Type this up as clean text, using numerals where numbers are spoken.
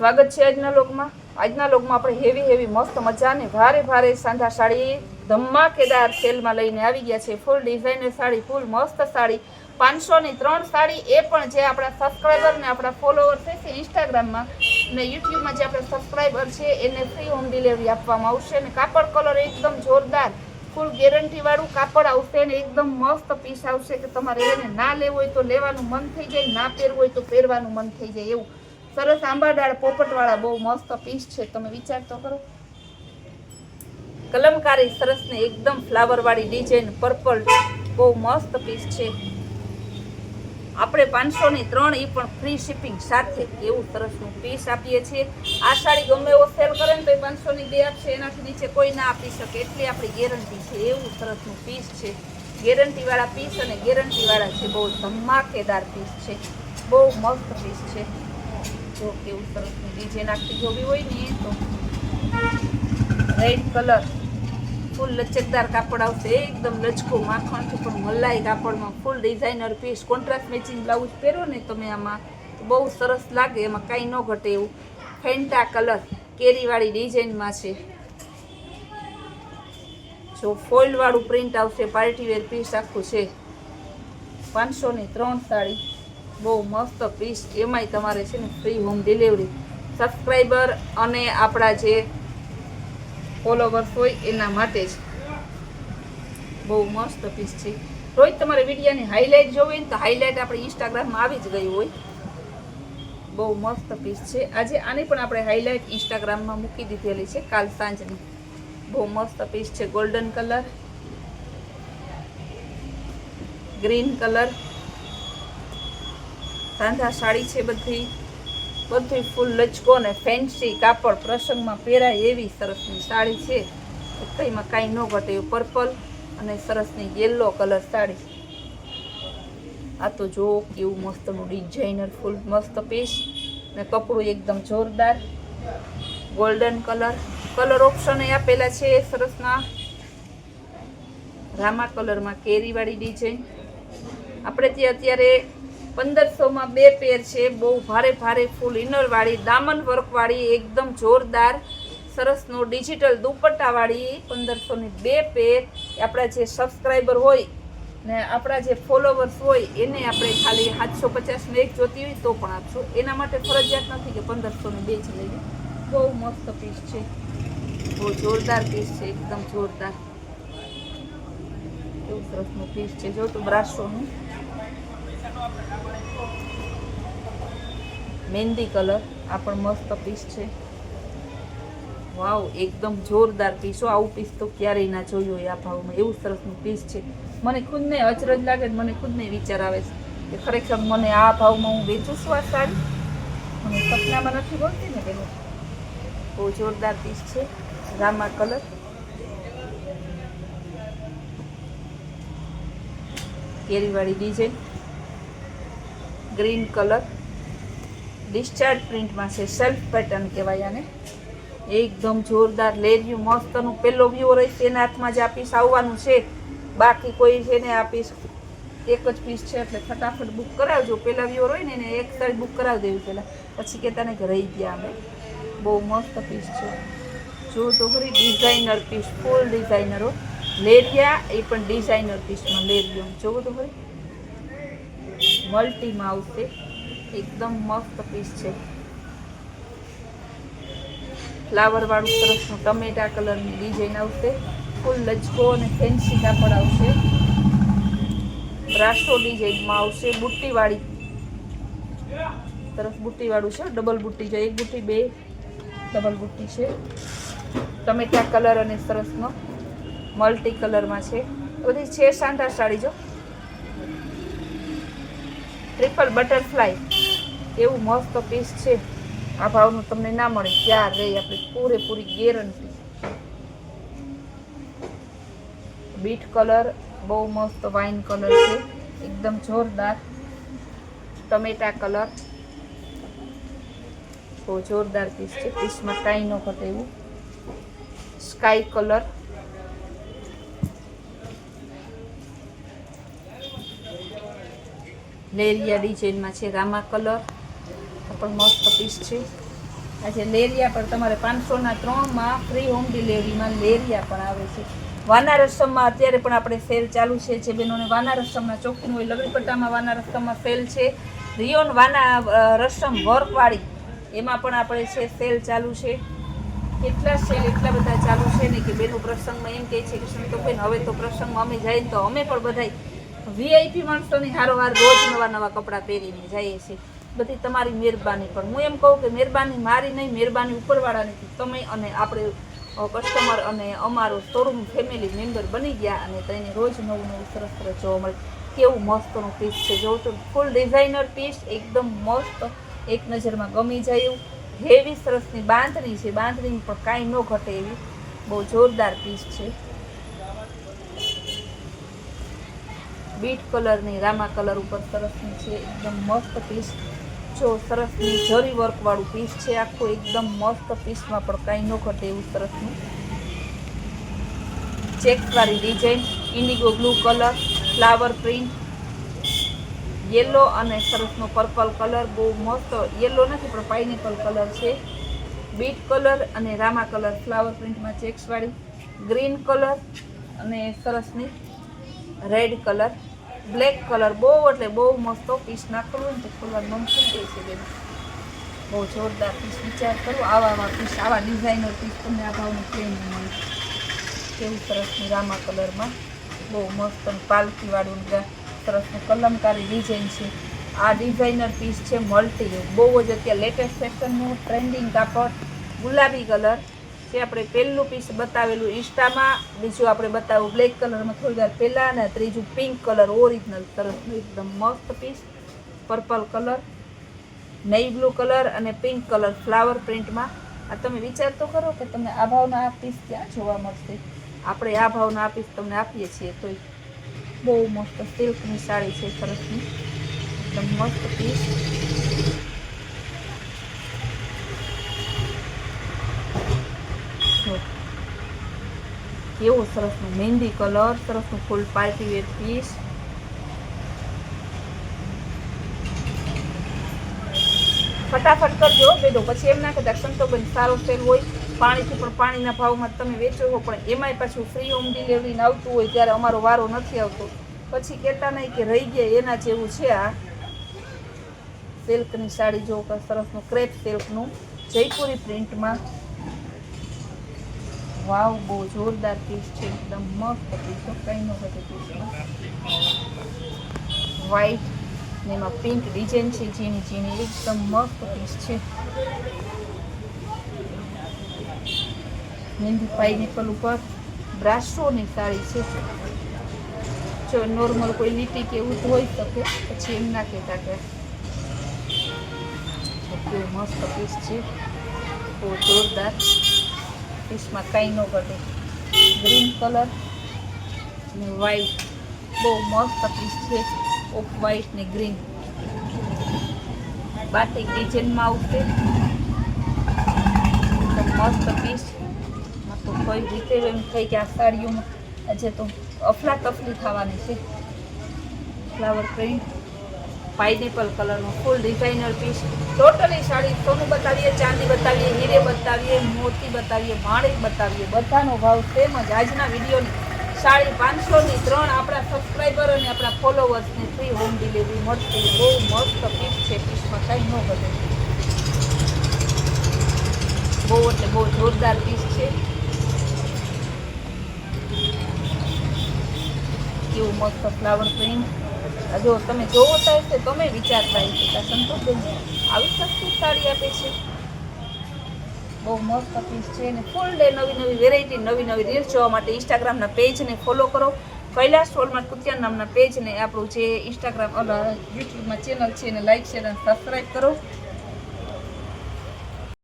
સ્વાગત છે આજના લોકમાં આપણે હેવી મસ્ત મજાની ભારે સાંધા સાડી ધમાકેદાર સેલમાં લઈને આવી ગયા છે। ફૂલ ડિઝાઇનર સાડી, ફૂલ મસ્ત સાડી, 500 ની 3 સાડી, એ પણ જે આપણા સબસ્ક્રાઈબર ને આપણા ફોલોવર છે ઇન્સ્ટાગ્રામમાં ને યુટ્યુબમાં જે આપણા સબસ્ક્રાઈબર છે એને ફ્રી હોમ ડિલિવરી આપવામાં આવશે। અને કાપડ કલર એકદમ જોરદાર, ફૂલ ગેરંટી વાળું કાપડ આવશે ને એકદમ મસ્ત પીસ આવશે કે તમારે એને ના લેવું હોય તો લેવાનું મન થઈ જાય, ના પહેરવું હોય તો પહેરવાનું મન થઈ જાય એવું સરસ આંબાડાળ પોપટવાળા બહુ મસ્ત પીસ છે। તમે વિચાર તો કરો, કલમકારી સરસ ને એકદમ ફ્લાવર વાળી ડિઝાઇન, પર્પલ, બહુ મસ્ત પીસ છે। આપણે 500 ની 3 એ પણ ફ્રી શિપિંગ સાથે એવું સરસનું પીસ આપીએ છીએ। આ સાડી ગમે એવો સેલ કરે ને તો 500 ની 2 આપશે, એનાથી નીચે કોઈ ના આપી શકે એટલી આપણી ગેરંટી છે। એવું સરસનું પીસ છે, ગેરંટી વાળા પીસ અને ગેરંટી વાળા છે, બહુ ધમાકેદાર પીસ છે, બહુ મસ્ત પીસ છે। જો કેવું સરસની ડિઝાઇન આખી જોવી હોય ને તો રેડ કલર, ફૂલ લચકદાર કાપડ આવશે, એકદમ લચકો માખણથી પણ મલાઈ કાપડમાં full designer piece, contrast matching blouse પહેરો ને તમે આમાં બહુ સરસ લાગે, એમાં કાંઈ ન ઘટે એવું ફેન્ટા કલર કેરીવાળી ડિઝાઇનમાં છે। જો ફોઇલ વાળું પ્રિન્ટ આવશે, પાર્ટીવેર પીસ આખું છે। 500 ની 3 સાડી, બહુ મસ્ત પીસ, એમાંય તમારે છે ને ફ્રી હોમ ડિલિવરી સબસ્ક્રાઈબર અને આપણા જે ફોલોવર્સ હોય એના માટે જ બહુ મસ્ત પીસ છે। રોજ તમારે વિડીયોની હાઇલાઇટ જોવી ને તો હાઇલાઇટ આપણે ઇન્સ્ટાગ્રામમાં આવી જ ગઈ હોય, બહુ મસ્ત પીસ છે। આજે આની પણ આપણે હાઇલાઇટ ઇન્સ્ટાગ્રામમાં મૂકી દીધેલી છે કાલ સાંજની, બહુ મસ્ત પીસ છે। ગોલ્ડન કલર, ગ્રીન કલર, સાંધા સાડી છે બધી ફૂલ લચકો ને ફેન્સી કાપડ, પ્રસંગમાં પહેરાય એવી સરસની સાડી છે, કંઈમાં કાંઈ ન ઘટે એવું પર્પલ અને સરસની યેલો કલર સાડી। આ તો જો કેવું મસ્તનું ડિઝાઇનર ફૂલ મસ્ત પીસ ને કપડું એકદમ જોરદાર, ગોલ્ડન કલર ઓપ્શન આપેલા છે સરસના, રામા કલરમાં કેરીવાળી ડિઝાઇન। આપણે ત્યાં અત્યારે 1500 માં 2 પેર છે, બહુ ભારે ફૂલ ઇનર વાળી, દામન વર્ક વાળી, એકદમ જોરદાર સરસનો ડિજિટલ દુપટ્ટા વાળી 1500 ની 2 પેર। આપણા જે સબસ્ક્રાઈબર હોય ને આપણા જે ફોલોવર્સ હોય એને આપણે ખાલી 750 ની 1 જોતી હોય તો પણ આપશું, એના માટે ફરજિયાત નથી કે 1500 ની 2 જ લઈએ। બહુ મસ્ત પીસ છે, બહુ જોરદાર પીસ છે, એકદમ જોરદાર, એવું સરસનું પીસ છે। જો તો બ્રાસોનું મહેંદી કલર, આ પણ મસ્ત પીસ છે, વાવ એકદમ જોરદાર પીસ, આવું પીસ તો ક્યારેય ના જોયું હોય આ ભાવમાં, એવું સરસનું પીસ છે। મને ખુદને અચરજ લાગે, મને ખુદને વિચાર આવે છે કે ખરેખર મને આ ભાવમાં હું વેચું છું આ સાડી, મને સપનામાં નથી બોલતી ને બેનો, બહુ જોરદાર પીસ છે। રામા કલર, કેરીવાળી ડિઝાઇન, ગ્રીન કલર, ડિસ્ચાર્જ પ્રિન્ટમાં છે, સેલ્ફ પેટર્ન કહેવાય આને, એકદમ જોરદાર લેરિયું મસ્તનું પહેલો વ્યૂ રહેશે એના હાથમાં જ આ પીસ આવવાનું છે, બાકી કોઈ છે ને આ પીસ એક જ પીસ છે એટલે ફટાફટ બુક કરાવજો, પહેલા વ્યૂ હોય ને એને એક સાઈડ બુક કરાવી દેવી પહેલાં, પછી કહેતા ને કે રહી ગયા અમે, બહુ મસ્ત પીસ છે। જો તો ખરી ડિઝાઇનર પીસ, ફૂલ ડિઝાઇનરો, લેરિયા એ પણ ડિઝાઇનર પીસમાં લેરિયો, જોવો તો ખરી મલ્ટીમાં આવશે, એકદમ મસ્ત પીસ છે। ફ્લાવર વાળું સરસનું ટમેટા કલરની ડિઝાઇન આવશે, ફૂલ લચકો અને ફેન્સી કાપડ આવશે, બ્રાસો ડિઝાઇનમાં આવશે, બુટ્ટીવાળી સરસ બુટ્ટીવાળું છે, ડબલ બુટ્ટી છે, એક બુટ્ટી 2 ડબલ બુટ્ટી છે, ટમેટા કલર અને સરસનો મલ્ટી કલરમાં છે, બધી છે સાંધા સાડી। જો ટ્રિપલ બટરફ્લાય, એવું મસ્ત પીસ છે, આ ભાવનું તમને ના મળે ક્યાં રહી આપણી પૂરેપૂરી ગેરંટી। બીટ કલર, બહુ મસ્ત વાઇન કલર છે, એકદમ જોરદાર, ટમેટા કલર, બહુ જોરદાર પીસ છે, પીસમાં કાંઈ ન ઘટે એવું સ્કાય કલર, લેરિયા ડિઝાઇનમાં છે, રામા કલર, પણ મસ્ત પીસ છે। આજે લેરિયા પર તમારે 500ના 3માં ફ્રી હોમ ડિલિવરીમાં લેરિયા પણ આવે છે. વાના રસમમાં અત્યારે પણ આપણે સેલ ચાલુ છે. જે બહેનોને વાના રસમના ચોકીનું હોય, લગડીપટ્ટામાં વાના રસમમાં સેલ છે. રિયોન વાના રસમ વર્કવાળી એમાં પણ આપણે છે સેલ ચાલુ છે. એટલા સેલ એટલા બધા ચાલુ છે ને કે બેનો પ્રસંગમાં એમ કહે છે કે સંતોષબેન હવે તો પ્રસંગમાં અમે જઈએ તો અમે પણ બધાય વીઆઈપી માણસોની હારોહાર રોજ નવા નવા કપડાં પહેરીને જઈએ છીએ. બધી તમારી મહેરબાની. પણ હું એમ કહું કે મહેરબાની મારી નહીં, મહેરબાની ઉપરવાળાની. તમે અને આપણે કસ્ટમર અને અમારો શોરૂમ ફેમિલી મેમ્બર બની ગયા અને તેને રોજ નવું નવું સરસ સરસ જોવા મળે. કેવું મસ્તનું પીસ છે, જોઉં તો ફૂલ ડિઝાઇનર પીસ, એકદમ મસ્ત, એક નજરમાં ગમી જાય એવું. હેવી સરસની બાંધણી છે, બાંધણી પણ કાંઈ ન ઘટે એવી બહુ જોરદાર પીસ છે. બીટ કલરની રામા કલર ઉપર સરસની છે, એકદમ મસ્ત પીસ. જો સરસની જરી વર્કવાળું પીસ છે આખું, એકદમ મસ્ત પીસમાં પણ કાંઈ ન ઘટે એવું સરસનું. ચેક્સવાળી design, indigo blue colour, flower print, yellow અને સરસનો પર્પલ કલર, બહુ મસ્ત. યેલો નથી પણ પાઇનેપલ કલર છે. બીટ કલર અને રામા કલર ફ્લાવર પ્રિન્ટમાં ચેક્સવાળી, ગ્રીન કલર અને સરસની રેડ કલર, બ્લેક કલર. બહુ એટલે બહુ મસ્ત પીસ. નાખવું હોય ને તો ખોલવાનું મન થઈ જાય છે બેન. બહુ જોરદાર પીસ. વિચાર કરો આવા પીસ, આવા ડિઝાઇનર પીસ તમને આ ભાવનું પ્લેન મળે. કેવું સરસનું રામા કલરમાં બહુ મસ્ત પાલકીવાળું સરસનું કલમકારી ડિઝાઇન છે. આ ડિઝાઇનર પીસ છે મલ્ટી, બહુ જ અત્યારે લેટેસ્ટ ફેશનનું ટ્રેન્ડિંગ કાપડ. ગુલાબી કલર જે આપણે પહેલું પીસ બતાવેલું ઇન્સ્ટામાં, બીજું આપણે બતાવ્યું બ્લેક કલરમાં થોડી વાર પહેલાં, અને ત્રીજું પિંક કલર ઓરિજિનલ સરસનું એકદમ મસ્ત piece. Purple colour, navy blue colour અને પિંક કલર ફ્લાવર પ્રિન્ટમાં. આ તમે વિચાર તો કરો કે તમને આ ભાવના આ પીસ ક્યાં જોવા મળશે. આપણે આ ભાવના આ પીસ તમને આપીએ છીએ તોય. બહુ મસ્ત સિલ્કની સાડી છે સરસની, એકદમ મસ્ત પીસ. કેવું સરસનું મહેંદી કલર, સરસનું ફૂલ પાર્ટી વેર પીસ. ફટાફટ કરજો બેડો, પછી એમ ના કહેતા સંતોબેન સારો સેલ હોય, પાણીથી પણ પાણીના ભાવમાં તમે વેચો છો, પણ એમાંય પાછું ફ્રી હોમ ડિલિવરીને આવતું હોય ત્યારે અમારો વારો નથી આવતો. પછી કહેતા નહીં કે રહી ગયા. એના જેવું છે આ સિલ્કની સાડી. જો સરસનું ક્રેપ સિલ્કનું જયપુરી પ્રિન્ટમાં. વાવ, બહુ જોરદાર પીસ છે, એકદમ મસ્ત પીસ. કંઈ ન ઘટે પીસમાં. વ્હાઈટ ને એમાં પિંક ડિઝાઇન છે ઝીણી ઝીણી, એકદમ મસ્ત પીસ છે. મહેંદી પાઇનેપલ ઉપર બ્રાસોની સાડી છે. જો નોર્મલ કોઈ લીટી કે એવું હોઈ શકે, પછી એમ ના કહેતા કે કેવું મસ્ત પીસ છે, બહુ જોરદાર પીસમાં કાંઈ ન ઘટે. ગ્રીન કલર અને વ્હાઈટ, બહુ મસ્ત પીસ છે. ઓફ વ્હાઈટ ને ગ્રીન બાટિક ડિઝાઇનમાં આવશે, મસ્ત પીસ. તો કઈ રીતે એમ થઈ કે આ સાડીઓમાં આજે તો અફલાતફલી થવાની છે. ફ્લાવર પ્રિન્ટ, પાઇનેપલ કલરનો ફૂલ ડિઝાઇનર પીસ. ટોટલી સાડી સોનું બતાવીએ, ચાંદી બતાવીએ, હીરે બતાવીએ, મોતી બતાવીએ, માણેક બતાવીએ, બધાનો ભાવ સેમ જ. આજના વિડીયોની સાડી 500ની 3 આપણા સબસ્ક્રાઈબર અને આપણા ફોલોવર્સને ફ્રી હોમ ડિલિવરી મળશે. બહુ મસ્ત પીસ છે, પીસમાં કાંઈ ન ઘટે. બહુ એટલે બહુ જોરદાર પીસ છે. કેવું મસ્ત ફ્લાવર પ્રિન્ટ. જો તમે જોવો તો હશે, તમે વિચારતા હશે કે સંતોષબેન આવી સસ્તી સાડી આપે છે. બહુ મસ્ત પીસ છે અને ફૂલ ડે નવી નવી વેરાયટી, નવી નવી રીલ્સ જોવા માટે ઇન્સ્ટાગ્રામના પેજને ફોલો કરો. કૈલાસ વોલમાર્ટ કુતિયાન નામના પેજને આપણું જે ઇન્સ્ટાગ્રામ યુટ્યુબમાં ચેનલ છે એને લાઈક, શેર અને સબસ્ક્રાઈબ કરો.